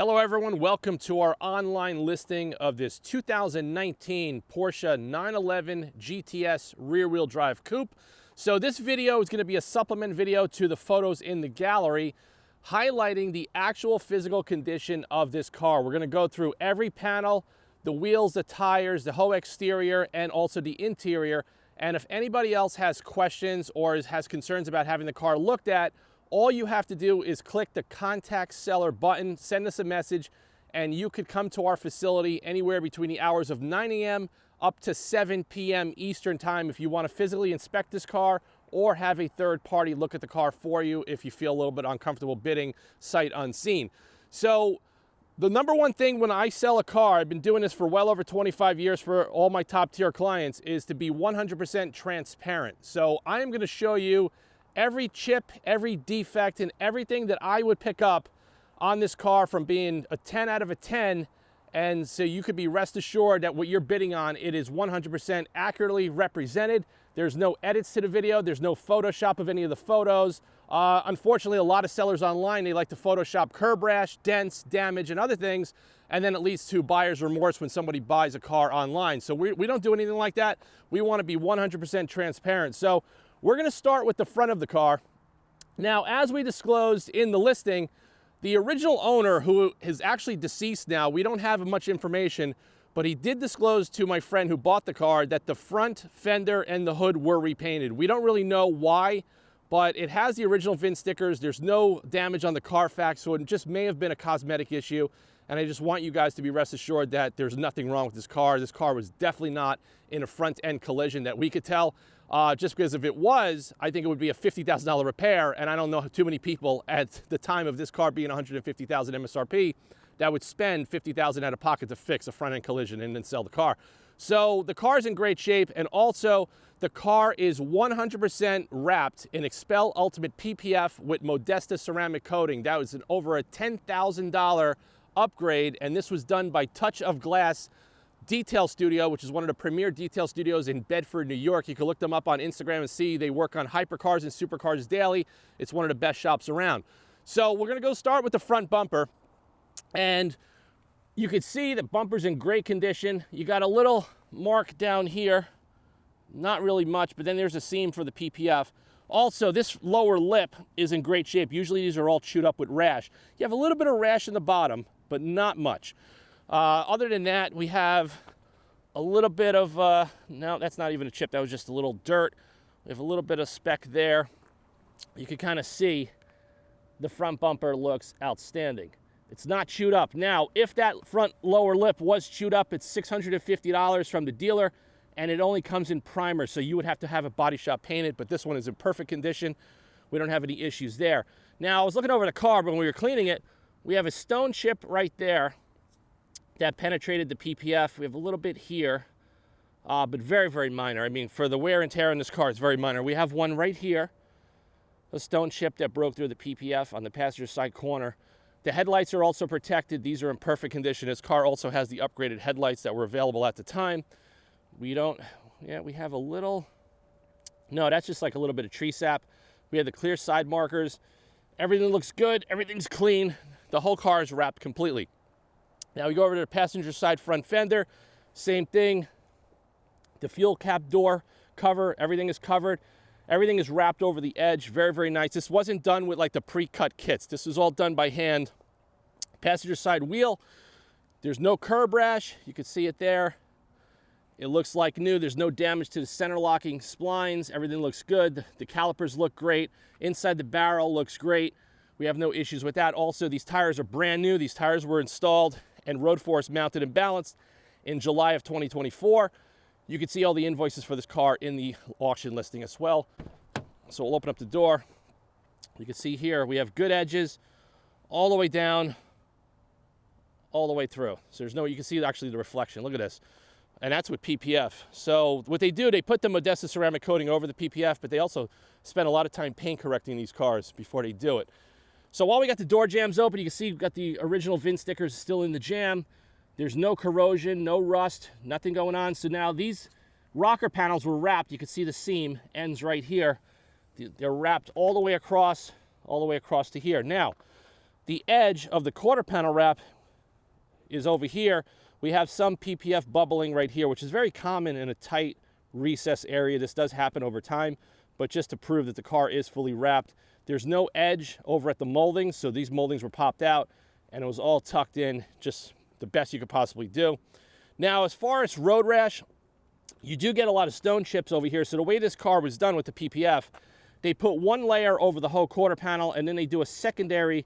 Hello everyone, welcome to our online listing of this 2019 Porsche 911 GTS rear-wheel drive coupe. So this video is going to be a supplement video to the photos in the gallery, highlighting the actual physical condition of this car. We're going to go through every panel, the wheels, the tires, the whole exterior, and also the interior. And if anybody else has questions or has concerns about having the car looked at, all you have to do is click the contact seller button, send us a message, and you could come to our facility anywhere between the hours of 9 a.m. up to 7 p.m. Eastern time if you want to physically inspect this car or have a third party look at the car for you if you feel a little bit uncomfortable bidding sight unseen. So the number one thing when I sell a car, I've been doing this for well over 25 years for all my top tier clients, is to be 100% transparent. So I am going to show you every chip, every defect, and everything that I would pick up on this car from being a 10 out of a 10. And so you could be rest assured that what you're bidding on, it is 100% accurately represented. There's no edits to the video. There's no Photoshop of any of the photos. Unfortunately, a lot of sellers online, they like to Photoshop curb rash, dents, damage, and other things. And then it leads to buyer's remorse when somebody buys a car online. So we don't do anything like that. We want to be 100% transparent. So we're going to start with the front of the car. Now, as we disclosed in the listing, the original owner, who is actually deceased now, we don't have much information, but he did disclose to my friend who bought the car that the front fender and the hood were repainted. We don't really know why, but it has the original VIN stickers. There's no damage on the Carfax, so it just may have been a cosmetic issue. And I just want you guys to be rest assured that there's nothing wrong with this car. This car was definitely not in a front-end collision that we could tell. Just because if it was, I think it would be a $50,000 repair, and I don't know too many people at the time of this car being $150,000 MSRP that would spend $50,000 out of pocket to fix a front-end collision and then sell the car. So the car's in great shape, and also the car is 100% wrapped in Expel Ultimate PPF with Modesta ceramic coating. That was over a $10,000 upgrade, and this was done by Touch of Glass Detail Studio, which is one of the premier detail studios in Bedford, New York. You can look them up on Instagram and see they work on hypercars and supercars daily. It's one of the best shops around. So we're going to go start with the front bumper, and you can see the bumper's in great condition. You got a little mark down here, not really much, but then there's a seam for the PPF. Also, this lower lip is in great shape. Usually these are all chewed up with rash. You have a little bit of rash in the bottom, but not much. Other than that, we have a little bit of, no, that's not even a chip. That was just a little dirt. We have a little bit of speck there. You can kind of see the front bumper looks outstanding. It's not chewed up. Now, if that front lower lip was chewed up, it's $650 from the dealer, and it only comes in primer, so you would have to have a body shop painted, but this one is in perfect condition. We don't have any issues there. Now, I was looking over the car, but when we were cleaning it, we have a stone chip right there that penetrated the PPF. We have a little bit here, but very, very minor. I mean, for the wear and tear in this car, it's very minor. We have one right here, a stone chip that broke through the PPF on the passenger side corner. The headlights are also protected. These are in perfect condition. This car also has the upgraded headlights that were available at the time. We don't, yeah, we have a little, no, that's just like a little bit of tree sap. We have the clear side markers. Everything looks good. Everything's clean. The whole car is wrapped completely. Now we go over to the passenger side front fender. Same thing. The fuel cap door cover, everything is covered. Everything is wrapped over the edge. Very, very nice. This wasn't done with like the pre-cut kits. This is all done by hand. Passenger side wheel. There's no curb rash. You can see it there. It looks like new. There's no damage to the center locking splines. Everything looks good. The calipers look great. Inside the barrel looks great. We have no issues with that. Also, these tires are brand new. These tires were installed and road force mounted and balanced in July of 2024. You can see all the invoices for this car in the auction listing as well. So we'll open up the door. You can see here we have good edges all the way down, all the way through. So there's no, you can see actually the reflection. Look at this. And that's with PPF. So what they do, they put the Modesta ceramic coating over the PPF, but they also spend a lot of time paint correcting these cars before they do it. So while we got the door jambs open, you can see we've got the original VIN stickers still in the jam. There's no corrosion, no rust, nothing going on. So now these rocker panels were wrapped. You can see the seam ends right here. They're wrapped all the way across to here. Now, The edge of the quarter panel wrap is over here. We have some PPF bubbling right here, which is very common in a tight recess area. This does happen over time, but just to prove that the car is fully wrapped. There's no edge over at the moldings, so these moldings were popped out and it was all tucked in, just the best you could possibly do. Now, as far as road rash, you do get a lot of stone chips over here. So the way this car was done with the PPF, they put one layer over the whole quarter panel and then they do a secondary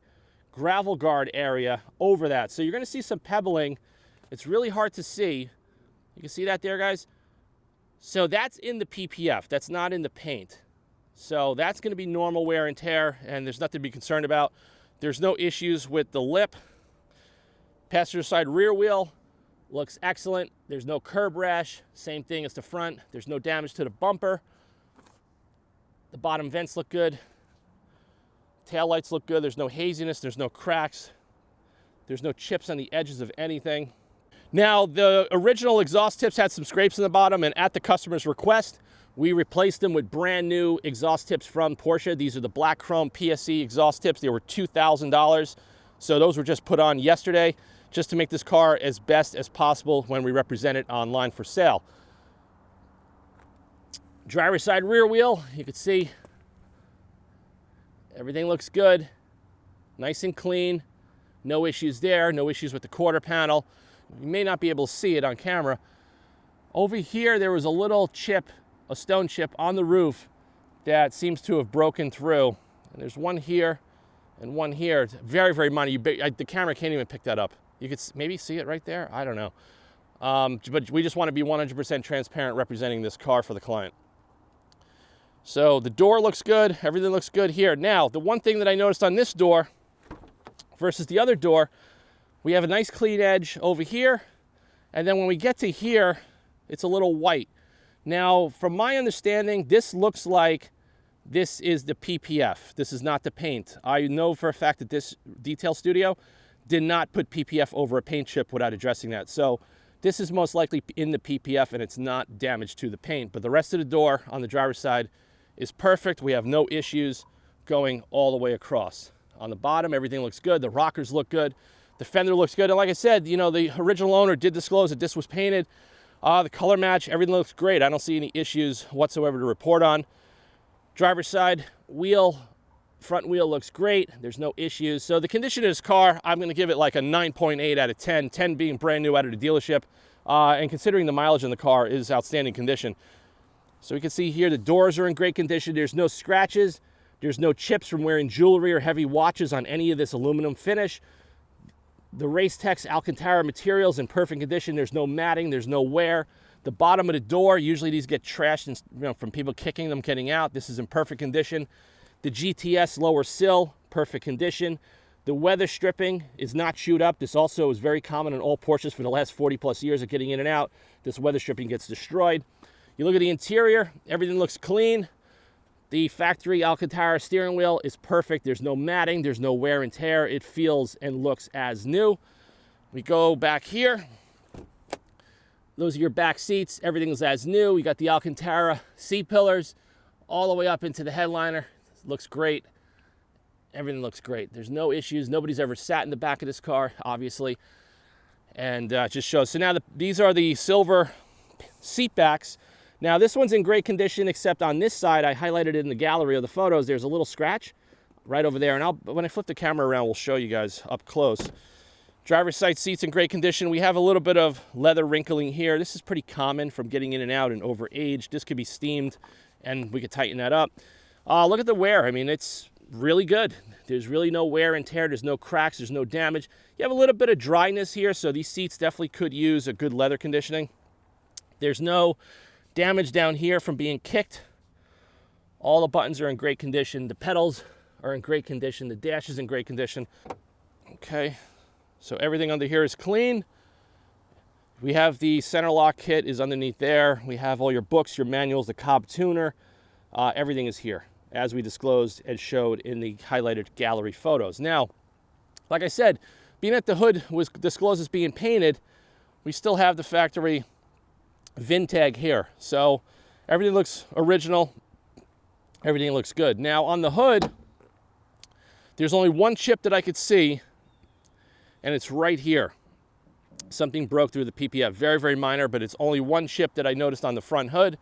gravel guard area over that. So you're gonna see some pebbling. It's really hard to see. You can see that there, guys? So that's in the PPF, that's not in the paint. So that's gonna be normal wear and tear, and there's nothing to be concerned about. There's no issues with the lip. Passenger side rear wheel looks excellent. There's no curb rash, same thing as the front. There's no damage to the bumper. The bottom vents look good. Tail lights look good. There's no haziness, there's no cracks. There's no chips on the edges of anything. Now, the original exhaust tips had some scrapes in the bottom, and at the customer's request, we replaced them with brand new exhaust tips from Porsche. These are the black chrome PSE exhaust tips. They were $2,000. So those were just put on yesterday, just to make this car as best as possible when we represent it online for sale. Driver's side rear wheel, you can see everything looks good, nice and clean, no issues there, no issues with the quarter panel. You may not be able to see it on camera. Over here, there was a little chip, a stone chip on the roof that seems to have broken through. And there's one here and one here. It's very, very minor. The camera can't even pick that up. You could maybe see it right there. I don't know. But we just want to be 100% transparent representing this car for the client. So the door looks good. Everything looks good here. Now, the one thing that I noticed on this door versus the other door, we have a nice clean edge over here. And then when we get to here, it's a little white. Now, from my understanding, this looks like this is the PPF. This is not the paint. I know for a fact that this detail studio did not put PPF over a paint chip without addressing that. So this is most likely in the PPF and it's not damage to the paint. But the rest of the door on the driver's side is perfect. We have no issues going all the way across. On the bottom, everything looks good. The rockers look good. The fender looks good. And like I said, you know, the original owner did disclose that this was painted. The color match, everything looks great. I don't see any issues whatsoever to report on. Driver's side wheel, front wheel looks great. There's no issues. So the condition of this car, I'm going to give it like a 9.8 out of 10, 10 being brand new out of the dealership. And considering the mileage in the car is outstanding condition. So we can see here the doors are in great condition. There's no scratches. There's no chips from wearing jewelry or heavy watches on any of this aluminum finish. The Racetex Alcantara materials in perfect condition. There's no matting, there's no wear. The bottom of the door, usually these get trashed and, you know, from people kicking them, getting out. This is in perfect condition. The GTS lower sill, perfect condition. The weather stripping is not chewed up. This also is very common in all Porsches for the last 40 plus years of getting in and out. This weather stripping gets destroyed. You look at the interior, everything looks clean. The factory Alcantara steering wheel is perfect. There's no matting, there's no wear and tear. It feels and looks as new. We go back here. Those are your back seats. Everything is as new. You got the Alcantara seat pillars all the way up into the headliner. Looks great. Everything looks great. There's no issues. Nobody's ever sat in the back of this car, obviously. And it just shows. So now these are the silver seat backs. Now this one's in great condition, except on this side, I highlighted it in the gallery of the photos. There's a little scratch right over there. And when I flip the camera around, we'll show you guys up close. Driver's side seats in great condition. We have a little bit of leather wrinkling here. This is pretty common from getting in and out and over age. This could be steamed and we could tighten that up. Look at the wear. I mean, it's really good. There's really no wear and tear. There's no cracks. There's no damage. You have a little bit of dryness here, so these seats definitely could use a good leather conditioning. There's no damage down here from being kicked. All the buttons are in great condition. The pedals are in great condition. The dash is in great condition. Okay, so everything under here is clean. We have the center lock kit is underneath there. We have all your books, your manuals, the Cobb tuner. Everything is here, as we disclosed and showed in the highlighted gallery photos. Now, like I said, being that the hood was disclosed as being painted, we still have the factory VIN tag here. So everything looks original. Everything looks good. Now on the hood, There's only one chip that I could see, and it's right here. Something broke through the PPF. Very, very minor, but it's only one chip that I noticed on the front hood.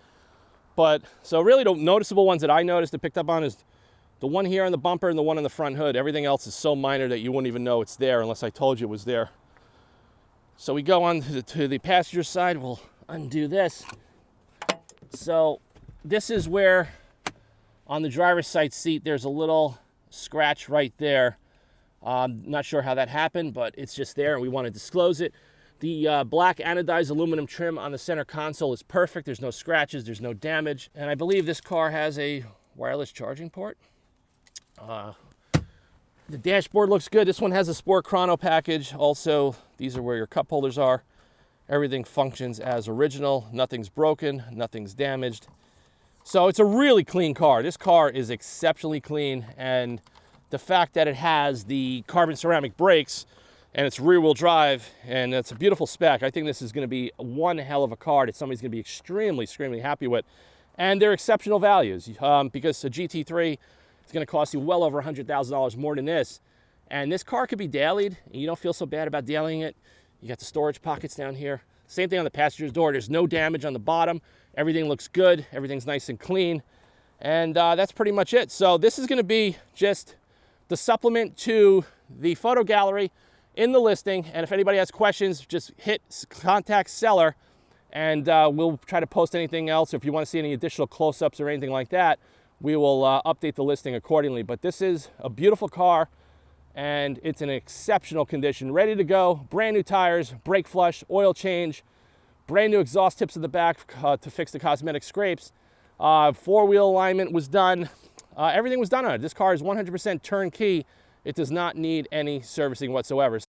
But so really the noticeable ones that I noticed and picked up on is the one here on the bumper and the one on the front hood. Everything else is so minor that you wouldn't even know it's there unless I told you it was there. So we go on to the passenger side. We'll undo this. So this is where on the driver's side seat there's a little scratch right there. Not sure how that happened, but it's just there and we want to disclose it. The black anodized aluminum trim on the center console is perfect. There's no scratches, there's no damage. And I believe this car has a wireless charging port. The dashboard looks good. This one has a Sport Chrono package. Also, these are where your cup holders are. Everything functions as original. Nothing's broken, nothing's damaged. So it's a really clean car. This car is exceptionally clean, and the fact that it has the carbon ceramic brakes and it's rear-wheel drive, and it's a beautiful spec. I think this is going to be one hell of a car that somebody's going to be extremely, extremely happy with. And they're exceptional values because a GT3 is going to cost you well over $100,000 more than this. And this car could be dailied, and you don't feel so bad about dailying it. You got the storage pockets down here. Same thing on the passenger's door. There's no damage on the bottom. Everything looks good. Everything's nice and clean. And that's pretty much it. So this is going to be just the supplement to the photo gallery in the listing. And if anybody has questions, just hit contact seller, and we'll try to post anything else. If you want to see any additional close-ups or anything like that, we will update the listing accordingly. But this is a beautiful car, and it's in exceptional condition, ready to go. Brand new tires, brake flush, oil change, brand new exhaust tips in the back to fix the cosmetic scrapes. Four-wheel alignment was done. Everything was done on it. This car is 100% turnkey. It does not need any servicing whatsoever.